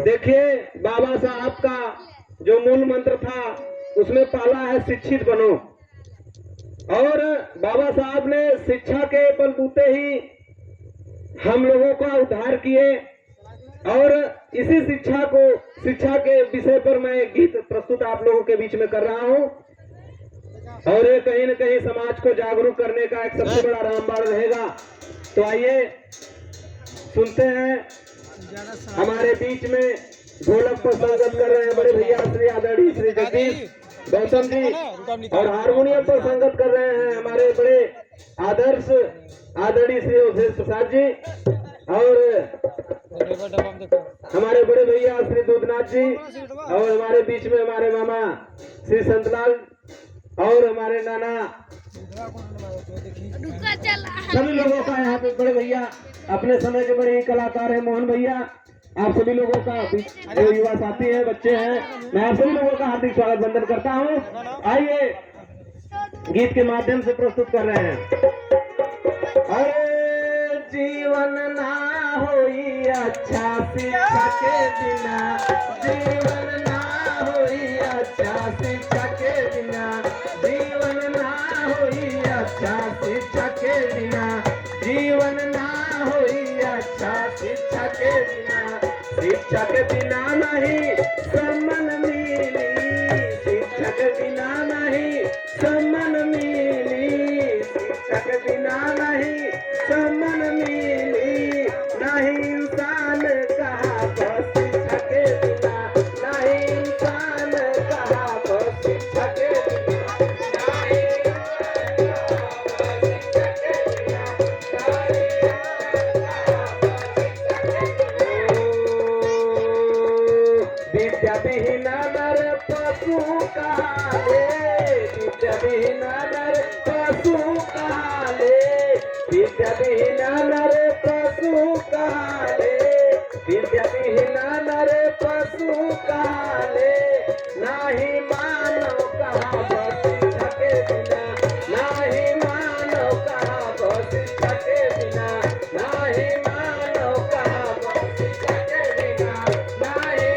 देखिए, बाबा साहब का जो मूल मंत्र था उसमें पहला है शिक्षित बनो। और बाबा साहब ने शिक्षा के बलबूते ही हम लोगों का उद्धार किए। और इसी शिक्षा के विषय पर मैं एक गीत प्रस्तुत आप लोगों के बीच में कर रहा हूं। और ये कहीं न कहीं समाज को जागरूक करने का एक सबसे बड़ा रामबाण रहेगा। तो आइए सुनते हैं। हमारे बीच में ढोलक पर संगत कर रहे हैं बड़े भैया श्री आदरणीय श्री जगदीश गौतम जी, और हारमोनियम पर संगत कर रहे हैं हमारे बड़े आदर्श आदरणीय श्री अवधेश प्रसाद जी, और हमारे बड़े भैया श्री दूधनाथ जी, और हमारे बीच में हमारे मामा श्री संतलाल, और हमारे नाना, सभी लोगों का यहाँ पे बड़े भैया अपने समय के बड़े कलाकार हैं मोहन भैया। आप सभी लोगों का जो युवा साथी हैं, बच्चे हैं, मैं आप सभी लोगों का हार्दिक स्वागत वंदन करता हूँ। आइए गीत के माध्यम से प्रस्तुत कर रहे हैं। अरे जीवन ना होई अच्छा शिक्षा के बिना, जीवन ना होई अच्छा शिक्षा के बिना, जीवन ना होई अच्छा शिक्षा के बिना, जीवन ना होई अच्छा शिक्षा के बिना, शिक्षा के बिना नहीं सम्मान मिली, शिक्षा के बिना नहीं सम्मान मिली, शिक्षा के बिना नहीं सम्मान मिली, नहीं इंसान कहा बस शिक्षा के बिना, नहीं इंसान कहा बस शिक्षा के बिना, विद्या विहीन नर पशु काले, विद्या विहीन नर पशु काले, विद्या विहीन नर पशु काले, विद्या विहीन नर पशु काले, नाही मानव कहा बस शिक्षा के बिना, नाही मानव कहा बस शिक्षा के बिना, नाही मानव कहा बस शिक्षा के बिना, नाही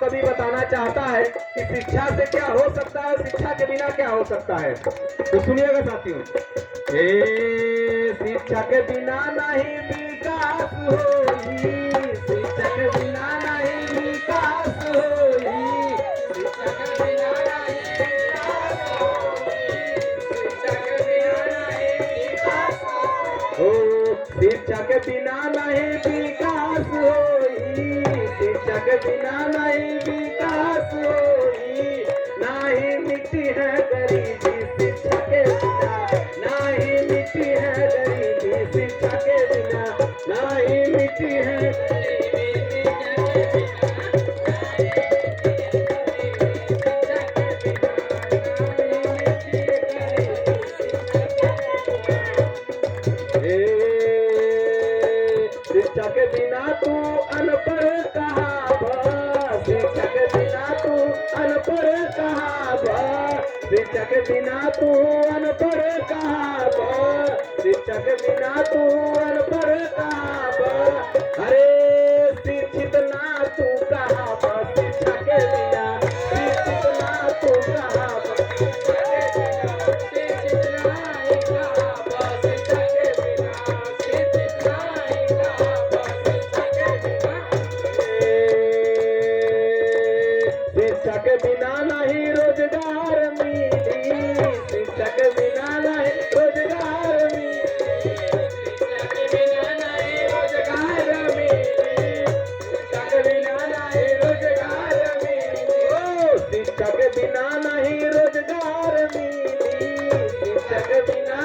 कभी बताना चाहता है कि शिक्षा से क्या हो सकता है, शिक्षा के बिना क्या हो सकता है। तो सुनिएगा साथियों, शिक्षा के बिना नहीं विकास होगी, शिक्षा के बिना नहीं विकास होगी, शिक्षा के बिना नहीं विकास होगी, शिक्षा के बिना नहीं विकास होगी, शिक्षा के बिना नहीं विकास होगी, शिक्षा के बिना नहीं विकास होगी, नहीं मिट्टी है गरीबी शिक्षा के बिना, नहीं मिट्टी है गरीबी शिक्षा के बिना, नहीं मिट्टी है गरीबी शिक्षा के बिना, शिक्षा के बिना तू अनपढ़ कहा, शिक्षा के बिना तू अनपढ़ कहा, शिक्षा के बिना तू अनपढ़ कहा, शिक्षा के बिना तू अनपढ़ कहा, अरे शिक्षित ना तू कहा शिक्षा के बिना, शिक्षित ना तू कहा शिक्षा के बिना, शिक्षित नहीं कहा शिक्षा के बिना, शिक्षित नहीं कहा शिक्षा के बिना, शिक्षा के बिना नहीं रोजगार मिली, शिक्षा के बिना नहीं रोजगार मिली, शिक्षा के बिना नहीं रोजगार मिली, शिक्षा के बिना नहीं रोजगार मिली, शिक्षा के बिना नहीं रोजगार मिली, शिक्षा के बिना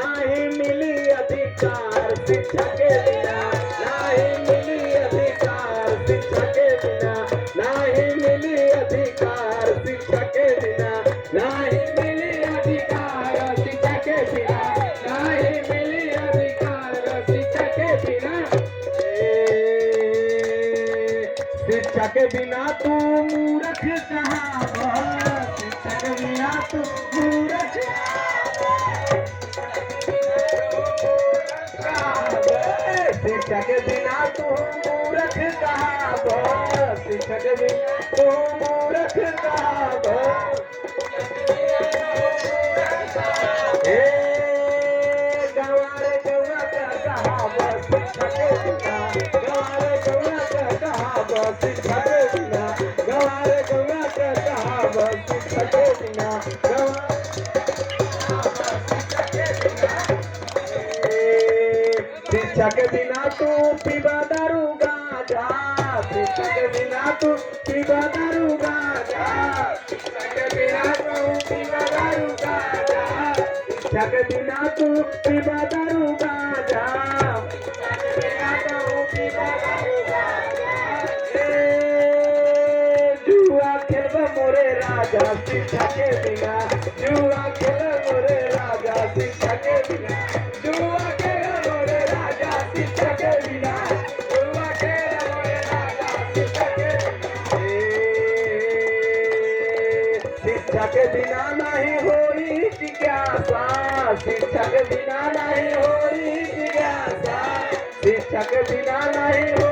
नहीं मिली अधिकार शिक्षा के बिना, नहीं मिली अधिकार शिक्षा के बिना, नहीं मिली अधिकार शिक्षा के बिना, नहीं मिली अधिकार शिक्षा के बिना, नहीं मिली अधिकार शिक्षा के बिना, शिक्षा के बिना तू मूर्ख कहावत, शिक्षा के बिना तू मूर्ख कहावत, शिक्षा के बिना तू मूर्ख कहावत, शिक्षा के बिना तू मूर्ख कहावत। गवारे गवा का कहावत, शिक्षा के बिना, गवारे गवा का कहावत, शिक्षा के बिना, गवारे गवा का कहावत, शिक्षा के बिना, शिक्षा के बिना तू पीवा दारू गांजा, शिक्षा के बिना तू पीवा दारू गांजा, शिक्षा के बिना तू पीवा दारू गांजा, शिक्षा के बिना तू पीवा दारू गांजा, शिक्षा के बिना तू पीवा दारू गांजा। जुआ खेलब मोरे राजा, शिक्षा के बिना, जुआ खेलब मोरे राजा, शिक्षा के बिना, जुआ खेलब मोरे राजा, शिक्षा के बिना, जुआ खेलब मोरे राजा, शिक्षा के बिना। शिक्षा के बिना नहीं होई जिज्ञासा, शिक्षा के बिना नहीं होई जिज्ञासा, शिक्षा के बिना नहीं हो